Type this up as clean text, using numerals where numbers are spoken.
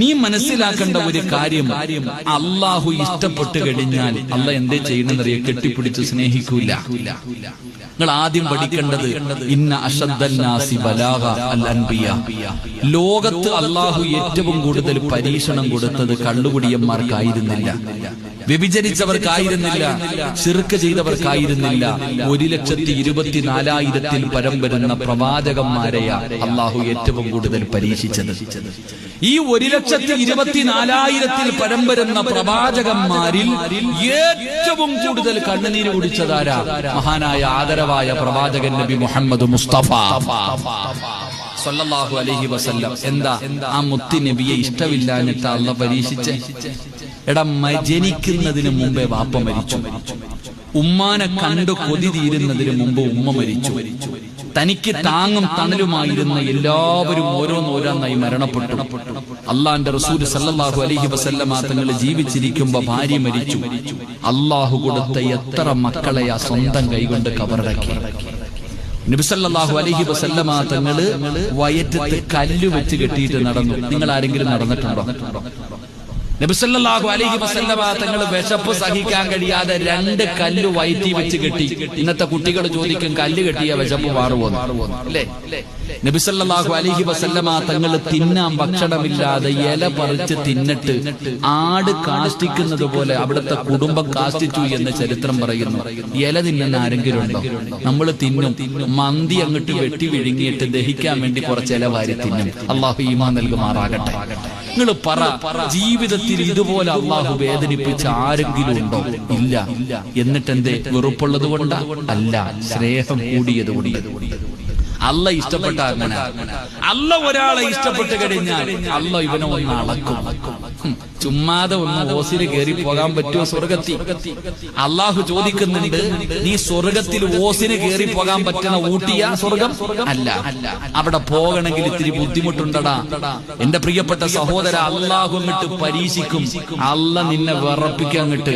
നീ മനസ്സിലാക്കേണ്ട ഒരു കാര്യം, അള്ളാഹു ഇഷ്ടപ്പെട്ടു കഴിഞ്ഞാൽ അള്ള എന്തേ ചെയ്യണമെന്നറിയ, കെട്ടിപ്പിടിച്ച് സ്നേഹിക്കൂല. നിങ്ങൾ ആദ്യം പഠിക്കേണ്ടത് ഇന്ന അശദ്ദന്നാസി ബലാഗ അൽ അൻബിയ. ലോകത്ത് അള്ളാഹു ഏറ്റവും കൂടുതൽ പരീക്ഷണം കൊടുത്തത് കള്ളുകുടിയന്മാർക്കായിരുന്നില്ല, വ്യഭിചരിച്ചവർക്കായിരുന്നില്ല, ശിർക്ക് ചെയ്തവർക്കായിരുന്നില്ല. 1,24,000 പരം വരുന്ന പ്രവാചകന്മാരെയാ അള്ളാഹു ഏറ്റവും കൂടുതൽ പരീക്ഷിച്ചത്. ഈ 1,24,000 പരം വരുന്ന പ്രവാചകന്മാരിൽ ഏറ്റവും കൂടുതൽ കണ്ണുനീര് കുടിച്ചതാരാ? മഹാനായ ആദരവായ പ്രവാചകൻ നബി മുഹമ്മദ് മുസ്തഫ സല്ലല്ലാഹു അലൈഹി വസല്ലം. എന്താ ആ മുത്തി നബിയെ ഇഷ്ടമില്ലാഞ്ഞിട്ട് അള്ള പരീക്ഷിച്ചേ? എടാ, ജനിക്കുന്നതിന് മുമ്പേ വാപ്പ മരിച്ചു, ഉമ്മാനെ കണ്ടു കൊതി തീരുന്നതിന് മുമ്പ് ഉമ്മ മരിച്ചു, തനിക്ക് താങ്ങും തണലുമായിരുന്ന എല്ലാവരും ഓരോന്നോരോന്നായി മരണപ്പെട്ടു. അള്ളാന്റെ റസൂൽ സല്ലല്ലാഹു അലൈഹി വസല്ലമ തങ്ങൾ ജീവിച്ചിരിക്കുമ്പോ ഭാര്യ മരിച്ചു. അള്ളാഹു കൊടുത്ത എത്ര മക്കളെയാ സ്വന്തം കൈകൊണ്ട് കബറടക്കി. നബി സല്ലല്ലാഹു അലൈഹി വസല്ലമ തങ്ങള് വയറ്റത്ത് കല്ല് വെച്ച് കെട്ടിയിട്ട് നടന്നു. നിങ്ങൾ ആരെങ്കിലും നടന്നിട്ടുണ്ടോ? നബി സല്ലല്ലാഹു അലൈഹി വസല്ലമ തങ്ങൾ വിശപ്പ് സഹിക്കാൻ കഴിയാതെ 2 കല്ല് വയറ്റി വെച്ച് കെട്ടി. ഇന്നത്തെ കുട്ടികൾ ചോദിക്കും, കല്ല് കെട്ടിയ വിശപ്പ് മാറുമോ അല്ലേ? നബി സല്ലല്ലാഹു അലൈഹി വസല്ലമ തങ്ങൾ തിന്നാൻ ഭക്ഷണമില്ലാതെ ഇല പറിച്ച് തിന്നിട്ട് ആട് കാഷ്ടിക്കുന്നത് പോലെ അവിടുത്തെ കുടുംബം കാഷ്ടിച്ചു എന്ന് ചരിത്രം പറയുന്നു. ഇല തിന്നുന്ന ആരെങ്കിലും ഉണ്ടോ? നമ്മൾ തിന്നും. മന്തി അങ്ങോട്ട് വെട്ടി വിഴുങ്ങിയിട്ട് ദഹിക്കാൻ വേണ്ടി കുറച്ച് ഇല വാരി തിന്നും. അള്ളാഹു ഈമാൻ നൽകുമാറാകട്ടെ. നിങ്ങൾ പറ, ജീവിതത്തിൽ ഇതുപോലെ അള്ളാഹു വേദനിപ്പിച്ച ആരെങ്കിലും ഉണ്ടോ? ഇല്ല. എന്നിട്ടെന്തേ? വെറുപ്പുള്ളത് കൊണ്ടാ? അല്ല, സ്നേഹം കൂടിയത് കൂടിയത്. അല്ല ഇഷ്ടപ്പെട്ട അങ്ങനെ. അല്ല ഒരാളെ ഇഷ്ടപ്പെട്ട് കഴിഞ്ഞാൽ അല്ല ഇവനെ ഒന്ന് അളക്കും. ചുമ്മാതെ ഒന്ന് ഓസിൽ കയറി പോകാൻ പറ്റുമോ സ്വർഗത്തിൽ? അള്ളാഹു ചോദിക്കുന്നുണ്ട്, നീ സ്വർഗത്തിൽ ഓസിന് കയറി പോകാൻ പറ്റുന്ന ഊട്ടിയ സ്വർഗം അല്ല. അവിടെ പോകണമെങ്കിൽ ഇത്തിരി ബുദ്ധിമുട്ടുണ്ടടാ. എന്റെ പ്രിയപ്പെട്ട സഹോദര, അള്ളാഹു അങ്ങോട്ട് പരീക്ഷിക്കും. അല്ല നിന്നെ വിറപ്പിക്കാൻ അങ്ങോട്ട്